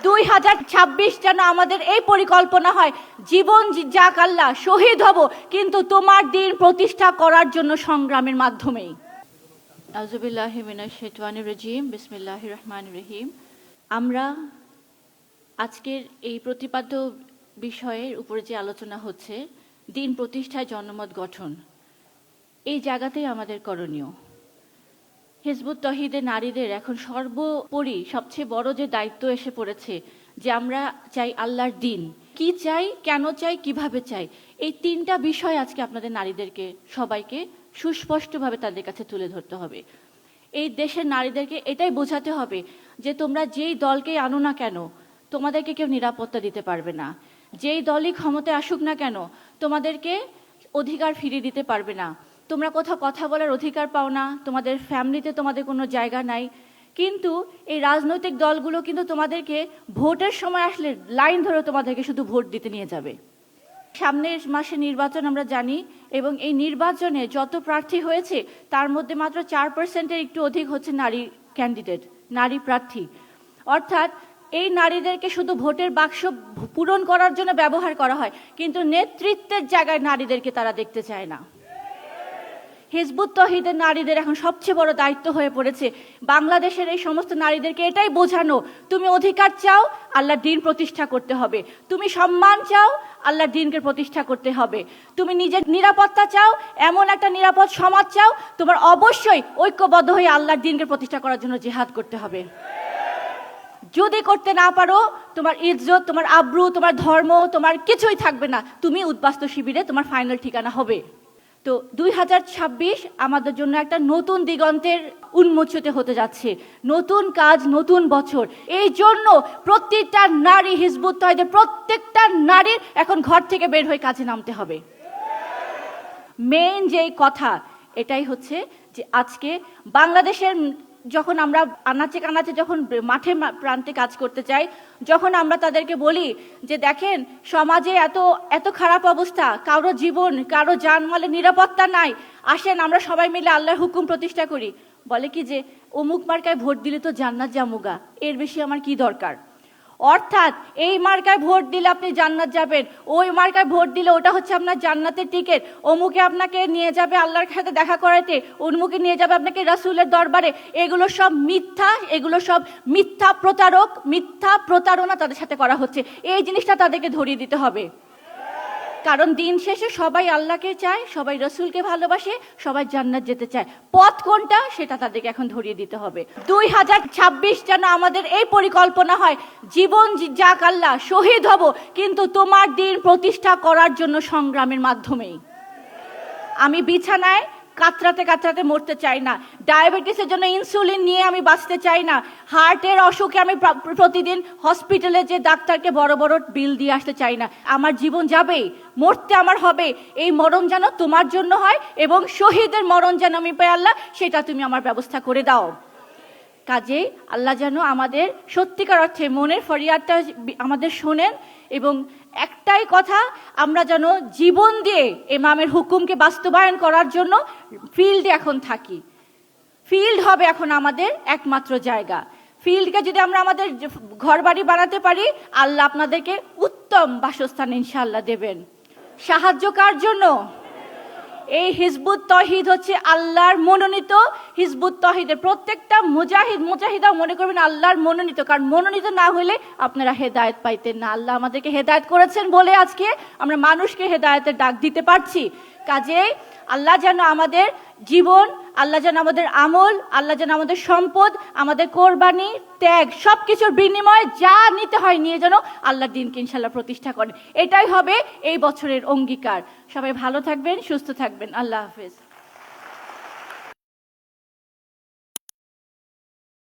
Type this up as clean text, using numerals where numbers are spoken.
2026 যেন আমাদের এই পরিকল্পনা হয়, জীবন যাক আল্লাহ, শহীদ হব কিন্তু তোমার দিন প্রতিষ্ঠা করার জন্য সংগ্রামের মাধ্যমেই। আউযুবিল্লাহি মিনাশ শাইতানির রাজিম, বিসমিল্লাহির রহমানির রহিম। আমরা আজকের এই প্রতিপাদ্য বিষয়ের উপরে যে আলোচনা হচ্ছে, দিন প্রতিষ্ঠায় জনমত গঠন, এই জায়গাতেই আমাদের করণীয়। হিজবুত তহিদের নারীদের এখন সর্বোপরি সবচেয়ে বড় যে দায়িত্ব এসে পড়েছে, যে আমরা চাই আল্লাহর দিন। কি চাই, কেন চাই, কিভাবে চাই, এই তিনটা বিষয় আজকে আপনাদের নারীদেরকে সবাইকে সুস্পষ্টভাবে তাদের কাছে তুলে ধরতে হবে। এই দেশের নারীদেরকে এটাই বোঝাতে হবে যে তোমরা যেই দলকে আনো না কেন, তোমাদেরকে কেউ নিরাপত্তা দিতে পারবে না। যেই দলই ক্ষমতায় আসুক না কেন, তোমাদেরকে অধিকার ফিরিয়ে দিতে পারবে না। তোমরা কোথাও কথা বলার অধিকার পাও না, তোমাদের ফ্যামিলিতে তোমাদের কোনো জায়গা নাই। কিন্তু এই রাজনৈতিক দলগুলো কিন্তু তোমাদেরকে ভোটের সময় আসলে লাইন ধরে তোমাদেরকে শুধু ভোট দিতে নিয়ে যাবে। সামনের মাসে নির্বাচন আমরা জানি, এবং এই নির্বাচনে যত প্রার্থী হয়েছে তার মধ্যে মাত্র 4%-এর একটু অধিক হচ্ছে নারী ক্যান্ডিডেট, নারী প্রার্থী। অর্থাৎ এই নারীদেরকে শুধু ভোটের বাক্স পূরণ করার জন্য ব্যবহার করা হয়, কিন্তু নেতৃত্বের জায়গায় নারীদেরকে তারা দেখতে চায় না। হিজবুত তহিদের নারীদের এখন সবচেয়ে বড় দায়িত্ব হয়ে পড়েছে বাংলাদেশের এই সমস্ত নারীদেরকে এটাই বোঝানো, তুমি অধিকার চাও, আল্লাহর দ্বীন প্রতিষ্ঠা করতে হবে। তুমি সম্মান চাও, আল্লাহর দ্বীনকে প্রতিষ্ঠা করতে হবে। তুমি নিজের নিরাপত্তা চাও, এমন একটা নিরাপদ সমাজ চাও, তোমার অবশ্যই ঐক্যবদ্ধ হয়ে আল্লাহর দ্বীনকে প্রতিষ্ঠা করার জন্য জিহাদ করতে হবে। যদি করতে না পারো, তোমার ইজ্জত, তোমার আব্রু, তোমার ধর্ম, তোমার কিছুই থাকবে না। তুমি উদ্বাস্তু শিবিরে তোমার ফাইনাল ঠিকানা হবে। তো 2026 আমাদের জন্য একটা নতুন দিগন্তের উন্মোচিত হতে যাচ্ছে, নতুন কাজ, নতুন বছর। এই জন্য প্রত্যেকটা নারী, হিজবুত তহিদের প্রত্যেকটা নারীর এখন ঘর থেকে বের হয়ে কাজে নামতে হবে। মেইন যেই কথা এটাই হচ্ছে যে আজকে বাংলাদেশের যখন আমরা আনাচে কানাচে যখন মাঠে প্রান্তে কাজ করতে চাই, যখন আমরা তাদেরকে বলি যে দেখেন সমাজে এত এত খারাপ অবস্থা, কারো জীবন, কারো জানমালের নিরাপত্তা নাই, আসেন আমরা সবাই মিলে আল্লাহর হুকুম প্রতিষ্ঠা করি, বলে কি যে অমুক মার্কায় ভোট দিলে তো জান্নাত জামুগা, এর বেশি আমার কি দরকার। অর্থাৎ এই মার্কায় ভোট দিলে আপনি জান্নাত যাবেন, ওই মার্কায় ভোট দিলে ওটা হচ্ছে আপনার জান্নাতের টিকিট, অমুকে আপনাকে নিয়ে যাবে আল্লাহর সাথে দেখা করাতে, অমুকে নিয়ে যাবে আপনাকে রাসূলের দরবারে। এগুলো সব মিথ্যা, এগুলো সব মিথ্যা প্রতারক, মিথ্যা প্রতারণা তাদের সাথে করা হচ্ছে। এই জিনিসটা তাদেরকে ধরিয়ে দিতে হবে। কারণ দিন শেষে সবাই আল্লাহকে চায়, সবাই রসুলকে ভালোবাসে, সবাই জান্নাত যেতে চায়। পথ কোনটা সেটা তাদেরকে এখন ধরিয়ে দিতে হবে। 2026 যেন আমাদের এই পরিকল্পনা হয়, জীবন যাক আল্লাহ, শহীদ হব কিন্তু তোমার দিন প্রতিষ্ঠা করার জন্য সংগ্রামের মাধ্যমেই। আমি বিছানায় কাতরাতে কাতরাতে মরতে চাই না, ডায়াবেটিসের জন্য ইনসুলিন নিয়ে আমি বাঁচতে চাই না, হার্টের অসুখে আমি প্রতিদিন হসপিটালে যে ডাক্তারকে বড় বড় বিল দিয়ে আসতে চাই না। আমার জীবন যাবেই, মরতে আমার হবে, এই মরণ যেন তোমার জন্য হয় এবং শহীদের মরণ যেন আমি পাই আল্লাহ, সেটা তুমি আমার ব্যবস্থা করে দাও। কাজেই আল্লাহ যেন আমাদের সত্যিকার অর্থে মনের ফরিয়াদটা আমাদের শোনেন, এবং একটাই কথা, আমরা যেন জীবন দিয়ে ইমামের হুকুমকে বাস্তবায়ন করার জন্য ফিল্ডে এখন থাকি। ফিল্ড হবে এখন আমাদের একমাত্র জায়গা। ফিল্ডকে যদি আমরা আমাদের ঘরবাড়ি বানাতে পারি, আল্লাহ আপনাদেরকে উত্তম বাসস্থান ইনশাআল্লাহ দেবেন। সাহায্য কার জন্য? এই হিজবুত তহিদ হচ্ছে আল্লাহর মনোনীত। হিজবুত তহিদের প্রত্যেকটা মুজাহিদা মনে করবেন আল্লাহর মনোনীত, কারণ মনোনীত না হলে আপনারা হেদায়েত পাইতেন না। আল্লাহ আমাদেরকে হেদায়েত করেছেন বলে আজকে আমরা মানুষকে হেদায়েতের ডাক দিতে পারছি। কাজেই আল্লাহ যেন আমাদের জীবন, আল্লাহ যেন আমাদের আমল, আল্লাহ যেন আমাদের সম্পদ, আমাদের কোরবানি, ত্যাগ, সবকিছুর বিনিময়ে যা নিতে হয় নিয়ে যেন আল্লাহর দ্বীনকে ইনশাআল্লাহ প্রতিষ্ঠা করেন। এটাই হবে এই বছরের অঙ্গীকার। সবাই ভালো থাকবেন, সুস্থ থাকবেন। আল্লাহ হাফেজ।